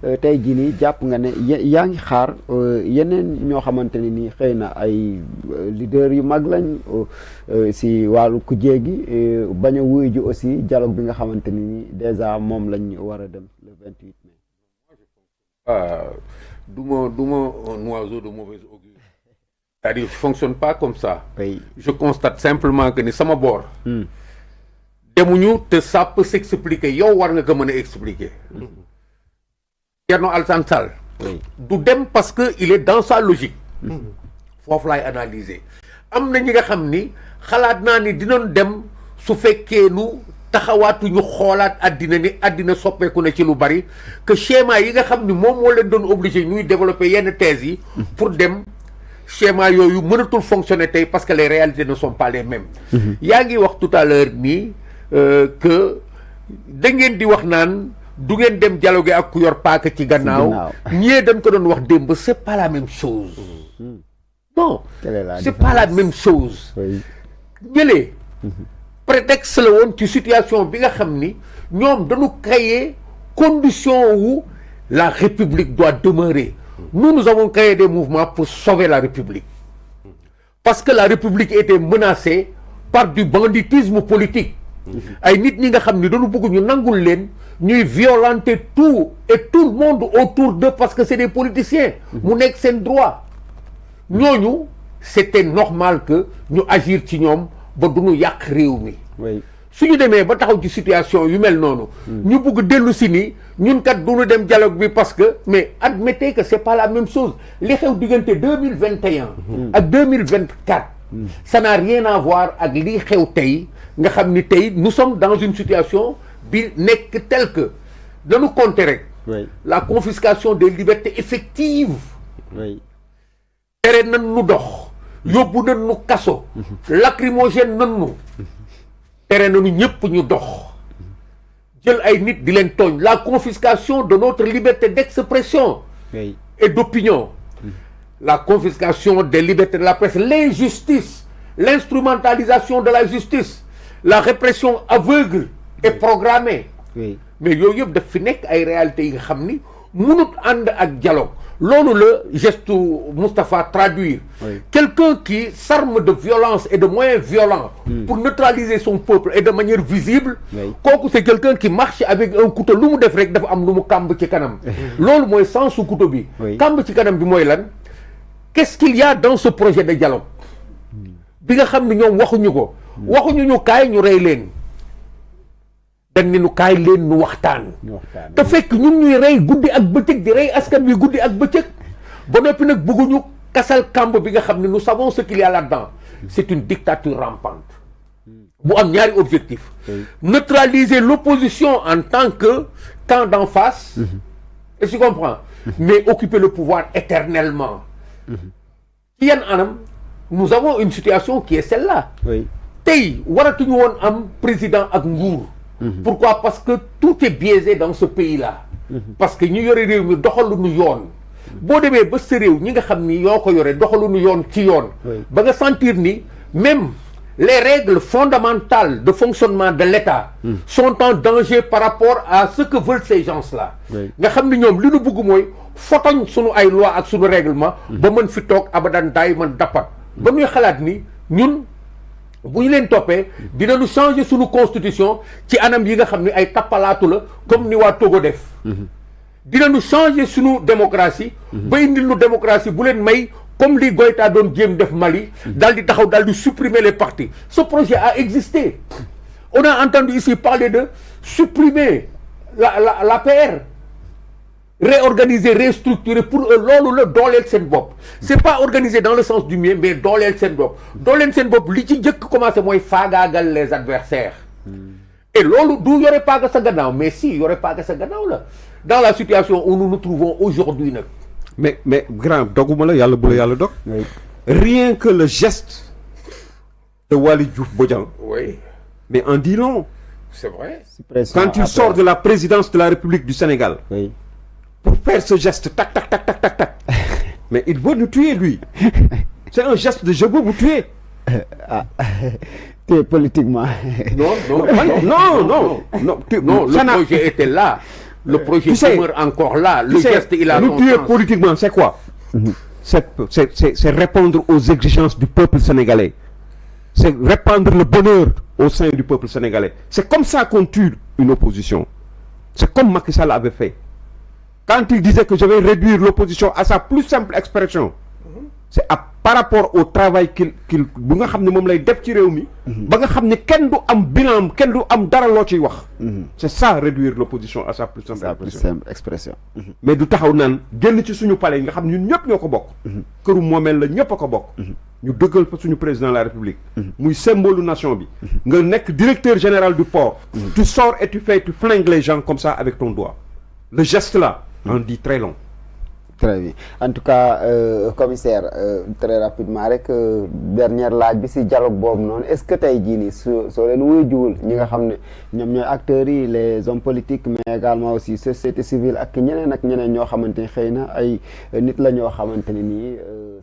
tey jii nii jàpp nga ne yaa ngi xaar yeneen ñoo xamante ne nii xëy na ay leader yu mag lañ si wàllu kujje gi bañ a wuyu ji aussi dialogue bi nga xamante ni nii déjà moom lañ war a dem le 28 mai. Du ma un oiseau de mauvaise augure. C'est-à-dire je fonctionne pas comme ça. Oui. Je constate simplement que ni sama boor. demuñu te ça peut s'expliquer yow war nga ko mën a expliquer. Thierno Alassane Sall. du dem parce que il est dans sa logique. foofu laay analyser. am na ñi nga xam ni xalaat naa ni dinañ dem su fekkee nu taxawaatuñu xoolaat àddina ni àddina soppeeku na ci lu bari que schéma yi nga xam ni moom moo leen doon obligé ñuy développer yenn thèses yi. pour dem schéma yooyu mënatul fonctionner tey parce que les réalités ne sont pas les mêmes. yaa ngi wax tout à l'heure nii que da ngeen di wax naan du ngeen dem dialogue ak ku yor paaka ci gannaaw. ñee dañ ko doon wax démb c'est pas la même chose. non c'est pas la même chose. ñëlee prétexte la woon ci situation bi nga xam ni ñoom dañu créer condition wu la République doit demeurer. Nous avons créé des mouvements pour sauver la République. Parce que la République était menacée par du banditisme politique. ay nit ñi nga xam ni dañu bëgg ñu nangul leen ñuy violenter tout et tout le monde autour d'eux parce que c'est des politiciens. mu nekk seen droit. ñooñu c'était normal que ñu agir ci ñoom ba du ñu yàq réew mi. suñu demee ba taxaw ci situation yu mel noonu. ñu bëgg dellu si ni ñun kat du ñu dem dialogue bi parce que mais admettez que c'est pas la même chose li xew diggante 2021 ak 2024 ça n'a rien à voir ak li xew tey nga xam ni tey nous sommes dans une situation bi nekk telle que dañu compter rek la confiscation des libertés effectives tere nan nu dox yóbbu nan nu kaso lacrymogène nan nu tere nañu ñëpp ñu dox jël ay nit di leen tooñ la confiscation de notre liberté d'expression et d'opinion la confiscation des libertés de la presse l'injustice l'instrumentalisation de la justice la répression aveugle et programmée mais yooyu yëpp daf fi nekk ay réalités yi nga xam ni mënut ànd ak dialogue loolu la geste Moustapha traduire quelqu'un qui s'arme de violence et de moyens violents pour neutraliser son peuple et de manière visible kooku c'est quelqu'un qui marche avec un couteau lu mu def rek dafa am lu mu kàmb ci kanam loolu mooy sens su couteau bi kàmb ci kanam bi mooy lan qu'est-ce qu'il y a dans ce projet de dialogue bi nga xam ne ñoom waxuñu ko waxuñu ñu kaay ñu rey leen dañ ne nu kaay leen nu waxtaan te fekk ñun ñuy rey guddi ak bëccëg di rey askan wi guddi ak bëccëg ba noppi nag bëgguñu kasal kamb bi nga xam ne nous savons ce qu'il y a là-dedans c'est une dictature rampante bu am ñaari objectif neutraliser l'opposition en tant que camp d'en face et tu comprends mais occuper le pouvoir éternellement ci yan anam nous avons une situation qui est celle-là tey waratuñu woon am président ak nguur pourquoi parce que tout est biaisé dans ce pays-là parce que ñu yore réew mi doxaluñu yoon boo demee ba sa réew ñi nga xam ni yoo ko yore doxaluñu yoon ci yoon ba nga sentir ni même les règles fondamentales de fonctionnement de l'État sont en danger par rapport à ce que veulent ces gens-là nga xam ni ñoom li ñu bëgg mooy fotoñ suñu ay loi ak suñu règlement ba mën fi toog abadan daay mën dappat ba ñuy xalaat ni ñun bu ñu leen toppee dinañu changer suñu constitution ci anam yi nga xam ni ay tappalaatu la comme ni waa Togo def dinañu changer suñu démocratie ba indil nu démocratie bu leen may comme li Goïta doon jéem def Mali daal di taxaw daal di supprimer les partis ce projet a existé on a entendu ici parler de supprimer l'APR réorganiser restructurer pour eux loolu la dooleel seen bopp c'est pas organisé dans le sens du mien mais dooleel seen bopp dooleel seen bopp li ci njëkk commencé mooy faagaagal les adversaires et loolu du yore paaga sa gannaaw mais si yore paaga sa gannaaw la dans la situation où nous nous trouvons aujourd'hui nag mais grand doguma la yàlla bu la yàlla dog rien que le geste de Waly Diouf Bodiang mais en dit long c'est vrai quand il sort de la présidence de la République du Sénégal pour faire ce geste tac tac tac tac tac tac mais il veut nous tuer lui c'est un geste de je veux vous tuer politiquement non le projet était là le projet Tu sais, demeure encore là. Le Tu sais, geste, il a son rupture sens. politiquement, c'est quoi? C'est répondre aux exigences du peuple sénégalais. C'est répandre le bonheur au sein du peuple sénégalais. C'est comme ça qu'on tue une opposition. C'est comme Macky Sall avait fait. Quand il disait que je vais réduire l'opposition à sa plus simple expression, c'est par rapport au travail qu'il bu nga xam ne moom lay def ci réew mi ba nga xam ne kenn du am bilan kenn du am dara loo ciy wax. C'est ça, réduire l'opposition à sa plus simple expression. mais du taxaw naan génn ci suñu palais yi nga xam ne ñun ñëpp ñoo ko bokk. këru moomeel la ñëpp a ko bokk. ñu dëggal fa suñu président de la République. muy symbole nation bi. nga nekk directeur général du port. Tu sors et tu flingues les gens comme ça avec ton doigt. Le geste là en dit très long. Très bien. En tout cas, commissaire, très rapidement rek dernière laaj bi si dialogue boobu noonu est-ce que tey jii nii soo leen wuyu jiwul ñi nga xam ne ñoom ñooy acteurs yi les hommes politiques mais également aussi société civile ak ñeneen ñoo xamante ni xëy na ay nit la ñoo xamante ne nii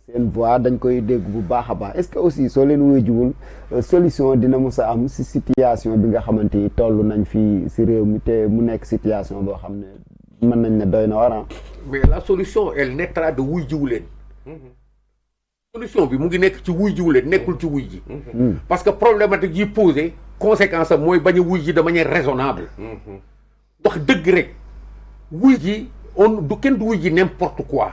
seen voix dañ koy dégg bu baax a baax est-ce que aussi soo leen wuyu jiwul solution dina mus a am si situation bi nga xamante ni toll nañ fii si réew mi te mu nekk situation boo xam ne mën nañ ne doy na war. Mais la solution elle naîtra de wuy jiwu leen. Solution bi mu ngi nekk ci wuy jiwu leen nekkul ci wuy ji. Parce que problématique yi posé conséquence am mooy bañ a wuy ji de manière raisonnable. wax dëgg rek wuy ji du kenn du wuy ji n'importe quoi.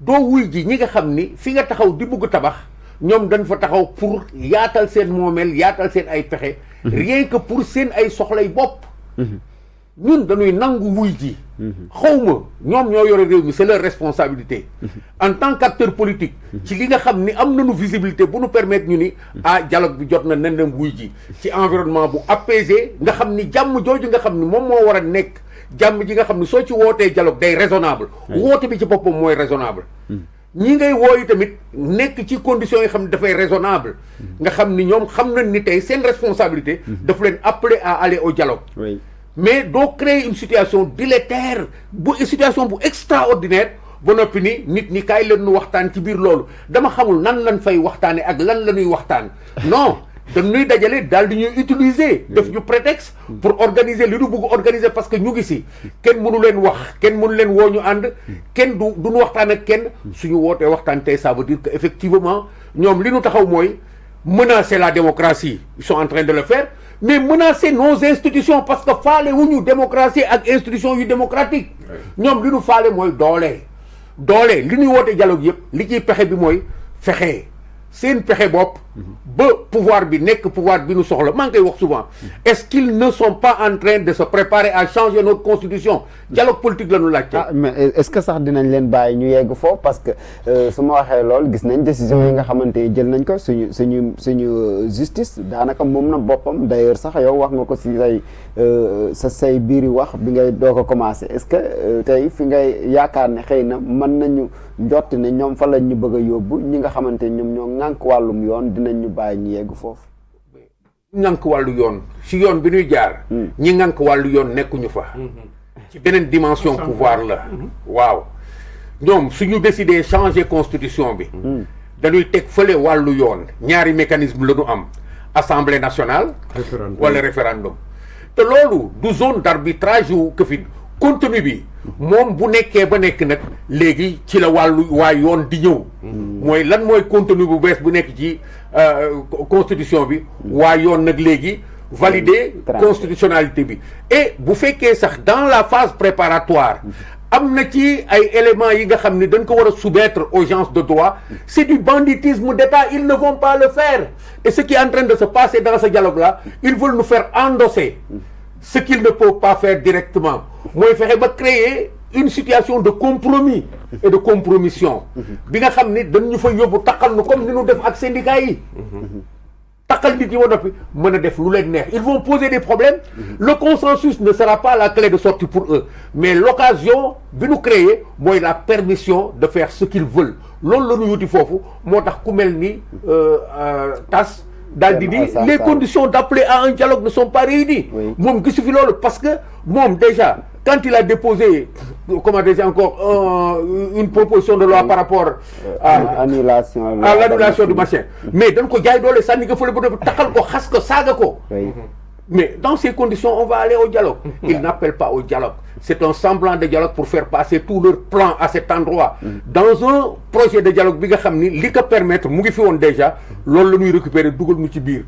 doo wuy ji ñi nga xam ni fi nga taxaw di bugg tabax ñoom dañ fa taxaw pour yaatal seen moomeel yaatal seen ay pexe. rien que pour seen ay soxlay bopp. ñun dañuy nangu wuy ji. xawma ñoom ñoo yore réew mi c'est leur responsabilité. En tant qu'acteur politique. ci li nga xam ni am nañu visibilité bu nu permettre ñu ni dialogue bi jot na nen dem wuy ji ci environnement bu apaisé nga xam ni jàmm jooju nga xam ni moom moo war a nekk jàmm ji nga xam ni soo ci wootee dialogue day raisonnable. woote bi ci boppam mooy raisonnable. ñi ngay wooyu tamit nekk ci conditions yi xam ne dafay raisonnable. nga xam ni ñoom xam nañ ni tey seen responsabilité. daf leen appeler à aller au dialogue. Mais doo créer une situation délétère une situation bu extraordinaire ba noppi ni nit ñi kaay leen nu waxtaan ci biir loolu dama xamul nan lañ fay waxtaane ak lan la ñuy waxtaan non dañuy dajale daal di ñuy utiliser def ñu prétexte pour organiser li ñu bëgg organiser parce que ñu ngi si kenn mënu leen wax kenn mënu leen woo ñu ànd kenn duñu waxtaan ak kenn suñu wootee waxtaan tey ça veut dire que effectivement ñoom li ñu taxaw mooy menacer la démocratie ils sont en train de le faire mais menacer nos institutions parce que faale wuñu démocratie ak institution yu démocratique ñoom li ñu faale mooy doole li ñuy woote dialogue yëpp li ciy pexe bi mooy fexe seen pexe bopp ba pouvoir bi nekk pouvoir bi ñu soxla maa ngi koy wax souvent est-ce qu'ils ne sont pas en train de se préparer à changer notre constitution dialogue politique la ñu laajte. Mais est-ce que sax dinañ leen bàyyi ñu yegg foofu parce que su ma waxee lool gis nañ décision yi nga xamante ni jël nañ ko suñu justice daanaka moom na boppam d'ailleurs sax yow wax nga ko si say biiri wax bi ngay doog a commencer est-ce que tey fi ngay yaakaar ne xëy na mën nañu njott ne ñoom fa lañ ñu bëgg a yóbbu ñi nga xamante ni ñoom ñoo ŋànk wàllum yoon dinañ ñu bàyyi ñu yegg foofu. ŋànk wàllu yoon si yoon bi ñuy jaar. ñi ŋànk wàllu yoon nekkuñu fa. ci beneen dimension pouvoir la. waaw ñoom suñu décider changer constitution bi. dañuy teg fële wàllu yoon ñaari mécanisme la ñu am assemblée nationale. wala référendum. te loolu du zone d'arbitrage yu këfin contenu bi moom bu nekkee ba nekk nag léegi ci la waa yoon di ñëw. mooy lan mooy contenu bu bees bu nekk ci constitution bi. waa yoon nag léegi valider constitutionnalité bi. et bu fekkee sax dans la phase préparatoire. am na ci ay éléments yi nga xam ne dañ ko war a soumettre aux gens de droit c'est du banditisme d'État ils ne vont pas le faire et ce qui est en train de se passer dans ce dialogue-là ils veulent nous faire endosser ce qu'ils ne peuvent pas faire directement mooy fexe ba créer une situation de compromis et de compromission bi nga xam ne dañ ñu fa yóbbu taqal nu comme ni ñu def ak syndicats yi taqal nit yi ba noppi mën a def lu leen neex ils vont poser des problèmes le consensus ne sera pas la clé de sortie pour eux mais l'occasion bi ñu créer mooy la permission de faire ce qu'ils veulent loolu la ñu yuti foofu moo tax ku mel ni tas daal di ni les conditions d'appeler à un dialogue ne sont pas réunies moom gisu fi loolu parce que moom déjà quand il a déposé comment dire encore une proposition de loi par rapport à l'annulation du machin mais dañ ko jaay doole sànni ko fële ba doon taxal ko xas ko saaga ko Mais dans ces conditions, on va aller au dialogue. Ils n'appellent pas au dialogue. C'est un semblant de dialogue pour faire passer tout leur plan à cet endroit. Dans un projet de dialogue, bi nga xam ni li ko permettre mu ngi fi woon déjà loolu la ñuy récupérer dugal mu ci biir.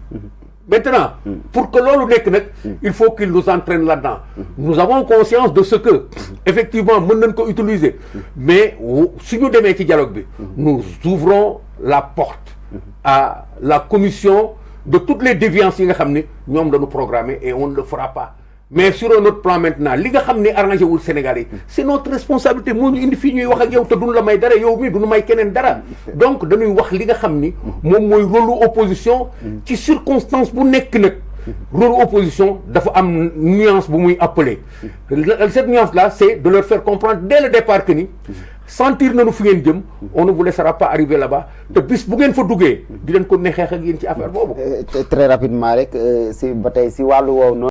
Maintenant, pour que l'on il faut qu'il nous entraîne là-dedans. Nous avons conscience de ce que, effectivement, nous ne pouvons utiliser. Mais si nous démons ce dialogue, nous ouvrons la porte à la commission de toutes les déviances que nous avons programmées et on ne le fera pas. Mais sur un autre plan maintenant, ce qui est arrangé au Sénégalais, c'est notre responsabilité. Nous avons fait des choses qui sont dara yow mi duñu may keneen dara. Donc dañuy wax li nga xamni mom moy rôle opposition ci circonstance bu nek nak. Rôle opposition dafa am nuance bu muy appeler. Cette nuance là, c'est de leur faire comprendre dès le départ que ni sentir nañu fu ngeen jëm, on ne vous laissera pas arriver là-bas. Te bis bu ngeen fa duggé di len ko ne xex ak yeen ci affaire bobu. Très rapidement rek si batay si walu wow